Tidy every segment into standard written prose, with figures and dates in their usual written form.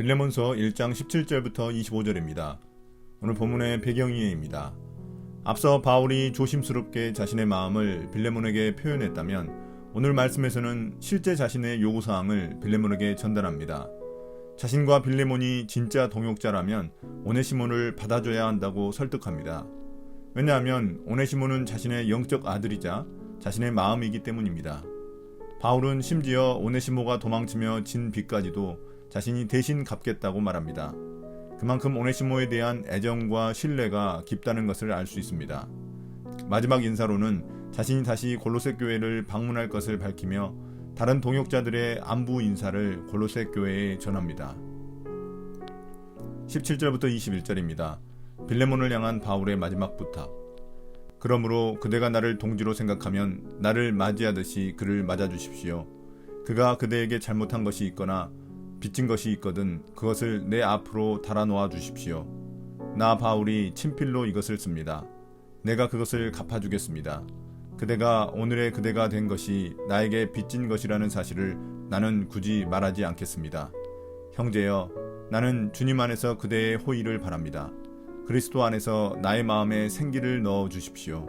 빌레몬서 1장 17절부터 25절입니다. 오늘 본문의 배경이해입니다. 앞서 바울이 조심스럽게 자신의 마음을 빌레몬에게 표현했다면 오늘 말씀에서는 실제 자신의 요구사항을 빌레몬에게 전달합니다. 자신과 빌레몬이 진짜 동역자라면 오네시몬을 받아줘야 한다고 설득합니다. 왜냐하면 오네시몬은 자신의 영적 아들이자 자신의 마음이기 때문입니다. 바울은 심지어 오네시모가 도망치며 진 빚까지도 자신이 대신 갚겠다고 말합니다. 그만큼 오네시모에 대한 애정과 신뢰가 깊다는 것을 알 수 있습니다. 마지막 인사로는 자신이 다시 골로새 교회를 방문할 것을 밝히며 다른 동역자들의 안부 인사를 골로새 교회에 전합니다. 17절부터 21절입니다. 빌레몬을 향한 바울의 마지막 부탁. 그러므로 그대가 나를 동지로 생각하면 나를 맞이하듯이 그를 맞아주십시오. 그가 그대에게 잘못한 것이 있거나 빚진 것이 있거든 그것을 내 앞으로 달아놓아 주십시오. 나 바울이 친필로 이것을 씁니다. 내가 그것을 갚아주겠습니다. 그대가 오늘의 그대가 된 것이 나에게 빚진 것이라는 사실을 나는 굳이 말하지 않겠습니다. 형제여, 나는 주님 안에서 그대의 호의를 바랍니다. 그리스도 안에서 나의 마음에 생기를 넣어 주십시오.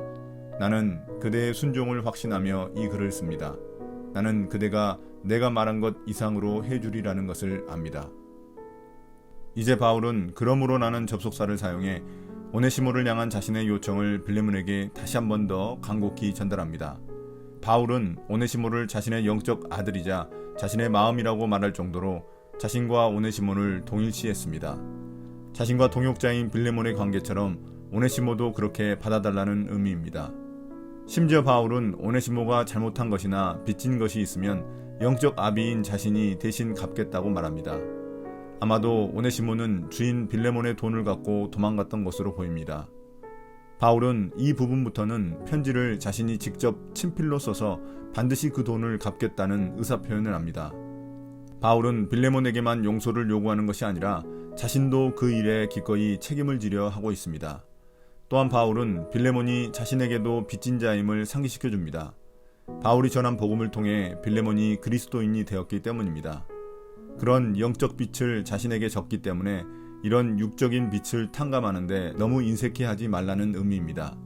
나는 그대의 순종을 확신하며 이 글을 씁니다. 나는 그대가 내가 말한 것 이상으로 해주리라는 것을 압니다. 이제 바울은 그러므로 나는 접속사를 사용해 오네시모를 향한 자신의 요청을 빌레몬에게 다시 한 번 더 간곡히 전달합니다. 바울은 오네시모를 자신의 영적 아들이자 자신의 마음이라고 말할 정도로 자신과 오네시모를 동일시했습니다. 자신과 동역자인 빌레몬의 관계처럼 오네시모도 그렇게 받아달라는 의미입니다. 심지어 바울은 오네시모가 잘못한 것이나 빚진 것이 있으면 영적 아비인 자신이 대신 갚겠다고 말합니다. 아마도 오네시모는 주인 빌레몬의 돈을 갖고 도망갔던 것으로 보입니다. 바울은 이 부분부터는 편지를 자신이 직접 친필로 써서 반드시 그 돈을 갚겠다는 의사표현을 합니다. 바울은 빌레몬에게만 용서를 요구하는 것이 아니라 자신도 그 일에 기꺼이 책임을 지려 하고 있습니다. 또한 바울은 빌레몬이 자신에게도 빚진 자임을 상기시켜 줍니다. 바울이 전한 복음을 통해 빌레몬이 그리스도인이 되었기 때문입니다. 그런 영적 빚을 자신에게 졌기 때문에 이런 육적인 빚을 탕감하는데 너무 인색해하지 말라는 의미입니다.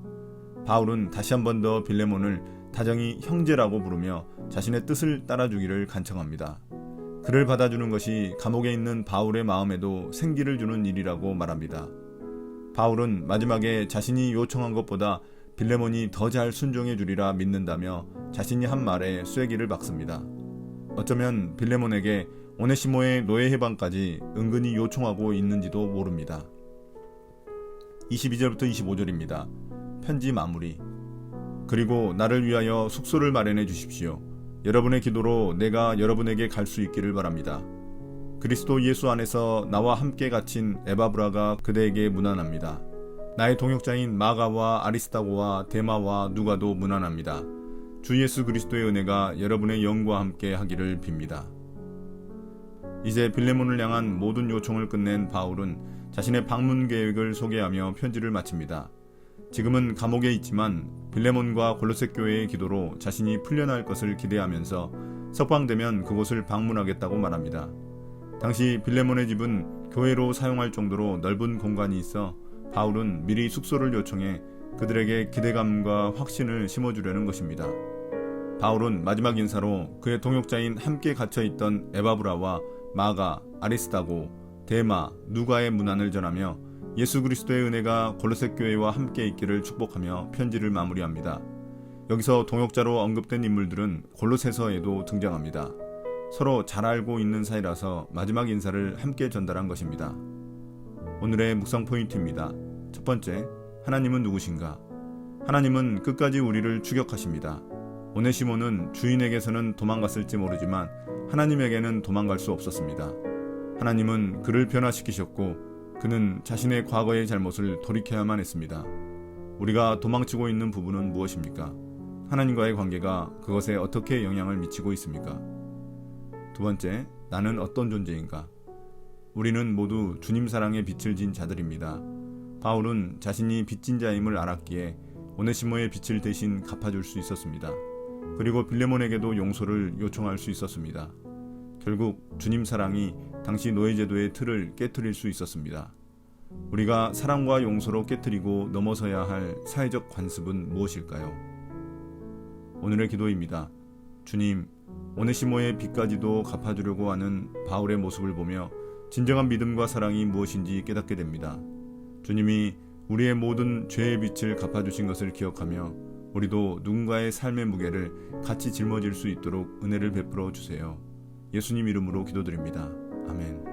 바울은 다시 한 번 더 빌레몬을 다정히 형제라고 부르며 자신의 뜻을 따라주기를 간청합니다. 그를 받아주는 것이 감옥에 있는 바울의 마음에도 생기를 주는 일이라고 말합니다. 바울은 마지막에 자신이 요청한 것보다 빌레몬이 더 잘 순종해 주리라 믿는다며 자신이 한 말에 쐐기를 박습니다. 어쩌면 빌레몬에게 오네시모의 노예 해방까지 은근히 요청하고 있는지도 모릅니다. 22절부터 25절입니다. 편지 마무리. 그리고 나를 위하여 숙소를 마련해 주십시오. 여러분의 기도로 내가 여러분에게 갈 수 있기를 바랍니다. 그리스도 예수 안에서 나와 함께 갇힌 에바브라가 그대에게 문안합니다. 나의 동역자인 마가와 아리스다고와 데마와 누가도 문안합니다. 주 예수 그리스도의 은혜가 여러분의 영과 함께 하기를 빕니다. 이제 빌레몬을 향한 모든 요청을 끝낸 바울은 자신의 방문 계획을 소개하며 편지를 마칩니다. 지금은 감옥에 있지만 빌레몬과 골로새 교회의 기도로 자신이 풀려날 것을 기대하면서 석방되면 그곳을 방문하겠다고 말합니다. 당시 빌레몬의 집은 교회로 사용할 정도로 넓은 공간이 있어 바울은 미리 숙소를 요청해 그들에게 기대감과 확신을 심어주려는 것입니다. 바울은 마지막 인사로 그의 동역자인 함께 갇혀있던 에바브라와 마가, 아리스다고, 데마, 누가의 문안을 전하며 예수 그리스도의 은혜가 골로새 교회와 함께 있기를 축복하며 편지를 마무리합니다. 여기서 동역자로 언급된 인물들은 골로새서에도 등장합니다. 서로 잘 알고 있는 사이라서 마지막 인사를 함께 전달한 것입니다. 오늘의 묵상 포인트입니다. 첫 번째, 하나님은 누구신가? 하나님은 끝까지 우리를 추격하십니다. 오네시모는 주인에게서는 도망갔을지 모르지만 하나님에게는 도망갈 수 없었습니다. 하나님은 그를 변화시키셨고 그는 자신의 과거의 잘못을 돌이켜야만 했습니다. 우리가 도망치고 있는 부분은 무엇입니까? 하나님과의 관계가 그것에 어떻게 영향을 미치고 있습니까? 두 번째, 나는 어떤 존재인가? 우리는 모두 주님 사랑에 빛을 진 자들입니다. 바울은 자신이 빚진 자임을 알았기에 오네시모의 빚을 대신 갚아줄 수 있었습니다. 그리고 빌레몬에게도 용서를 요청할 수 있었습니다. 결국 주님 사랑이 당시 노예제도의 틀을 깨트릴 수 있었습니다. 우리가 사랑과 용서로 깨트리고 넘어서야 할 사회적 관습은 무엇일까요? 오늘의 기도입니다. 주님, 오네시모의 빚까지도 갚아주려고 하는 바울의 모습을 보며 진정한 믿음과 사랑이 무엇인지 깨닫게 됩니다. 주님이 우리의 모든 죄의 빚을 갚아주신 것을 기억하며 우리도 누군가의 삶의 무게를 같이 짊어질 수 있도록 은혜를 베풀어 주세요. 예수님 이름으로 기도드립니다. 아멘.